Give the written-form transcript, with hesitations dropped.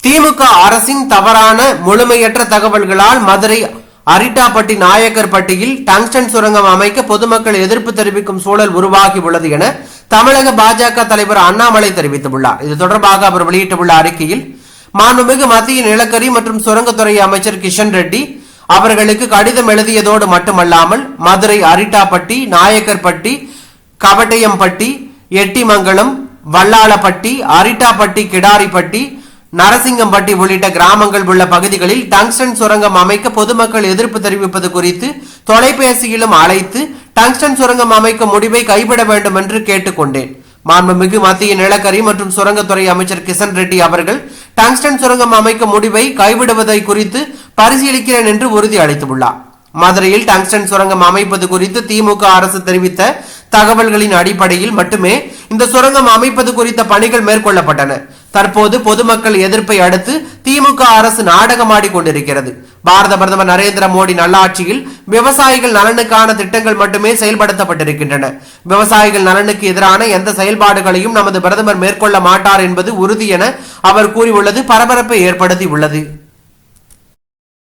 திமுக அரசின் தவறான முழுமையற்ற தகவல்களால் மதுரை அரிட்டாப்பட்டி நாயக்கர்பட்டியில் டங்ஸ்டன் சுரங்கம் அமைக்க பொதுமக்கள் எதிர்ப்பு தெரிவிக்கும் சூழல் உருவாகி உள்ளது என தமிழக பாஜக தலைவர் அண்ணாமலை தெரிவித்துள்ளார். இது தொடர்பாக அவர் வெளியிட்டுள்ள அறிக்கையில், மாண்புமிகு மத்திய நிலக்கரி மற்றும் சுரங்கத்துறை அமைச்சர் கிஷன் ரெட்டி அவர்களுக்கு கடிதம் எழுதியதோடு மட்டுமல்லாமல் மதுரை அரிட்டாப்பட்டி, நாயக்கர்பட்டி, கவட்டையம்பட்டி, எட்டிமங்கலம், வல்லாளப்பட்டி, அரிட்டாப்பட்டி, கிடாரிப்பட்டி, நரசிங்கம்பட்டி உள்ளிட்ட கிராமங்கள் உள்ள பகுதிகளில் டங்ஸ்டன் சுரங்கம் அமைக்க பொதுமக்கள் எதிர்ப்பு தெரிவிப்பது குறித்து தொலைபேசியிலும் அழைத்து டங்ஸ்டன் சுரங்கம் அமைக்கும் முடிவை கைவிட வேண்டும் என்று கேட்டுக்கொண்டேன். மாண்புமிகு மத்திய நிலக்கரி மற்றும் சுரங்கத்துறை அமைச்சர் கிஷன் ரெட்டி அவர்கள் டங்ஸ்டன் சுரங்கம் அமைக்கும் முடிவை கைவிடுவதை குறித்து பரிசீலிக்கிறேன் என்று உறுதி அளித்துள்ளார். மதுரையில் டங்ஸ்டன் சுரங்கம் அமைப்பது குறித்து திமுக அரசு தெரிவித்த தகவல்களின் அடிப்படையில் மட்டுமே இந்த சுரங்கம் அமைப்பது குறித்த பணிகள் மேற்கொள்ளப்பட்டன. தற்போது பொதுமக்கள் எதிர்ப்பை அடுத்து திமுக அரசு நாடகமாடி கொண்டிருக்கிறது. பாரத பிரதமர் நரேந்திர மோடி நல்லாட்சியில் விவசாயிகள் நலனுக்கான திட்டங்கள் மட்டுமே செயல்படுத்தப்பட்டிருக்கின்றன. விவசாயிகள் நலனுக்கு எதிரான எந்த செயல்பாடுகளையும் நமது பிரதமர் மேற்கொள்ள மாட்டார் என்பது உறுதி என அவர் கூறியுள்ளது பரபரப்பை ஏற்படுத்தி உள்ளது.